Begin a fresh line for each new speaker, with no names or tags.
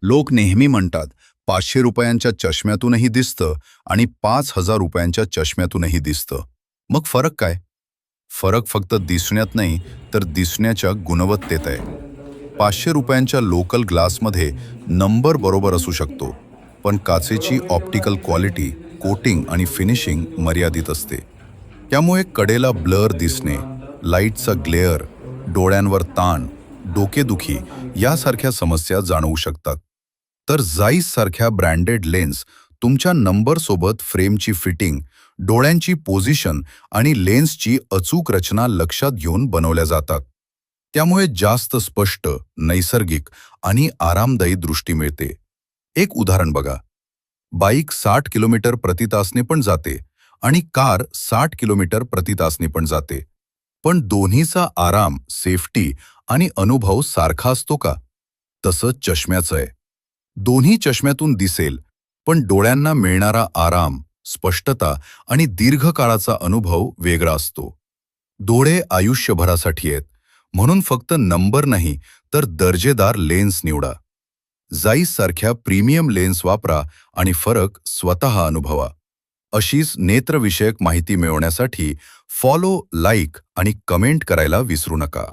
लोक नेहमी म्हणतात 500 रुपयांच्या चष्म्यातूनही दिसतं आणि 5,000 रुपयांच्या चष्म्यातूनही दिसतं. मग फरक काय? फरक फक्त दिसण्यात नाही, तर दिसण्याच्या गुणवत्तेत आहे. 500 रुपयांच्या लोकल ग्लासमध्ये नंबर बरोबर असू शकतो, पण काचेची ऑप्टिकल क्वालिटी, कोटिंग आणि फिनिशिंग मर्यादित असते. त्यामुळे कडेला ब्लर दिसणे, लाईटचा ग्लेअर, डोळ्यांवर ताण, डोकेदुखी यासारख्या समस्या जाणवू शकतात. तर झाईस सारख्या ब्रँडेड लेन्स तुमच्या नंबरसोबत फ्रेमची फिटिंग, डोळ्यांची पोझिशन आणि लेन्सची अचूक रचना लक्षात घेऊन बनवल्या जातात. त्यामुळे जास्त स्पष्ट, नैसर्गिक आणि आरामदायी दृष्टी मिळते. एक उदाहरण बघा. बाईक 60 किलोमीटर प्रति तासने पण जाते आणि कार 60 किलोमीटर प्रति तासने पण जाते. पण दोन्हीचा आराम, सेफ्टी आणि अनुभव सारखा असतो का? तसंच चष्म्याचं आहे. दोन्ही चष्म्यातून दिसेल, पण डोळ्यांना मिळणारा आराम, स्पष्टता आणि दीर्घकाळाचा अनुभव वेगळा असतो. डोळे आयुष्यभरासाठी आहेत, म्हणून फक्त नंबर नाही, तर दर्जेदार लेन्स निवडा. झाईस सारख्या प्रीमियम लेन्स वापरा आणि फरक स्वतः अनुभवा. अशीच नेत्रविषयक माहिती मिळवण्यासाठी फॉलो, लाईक आणि कमेंट करायला विसरू नका.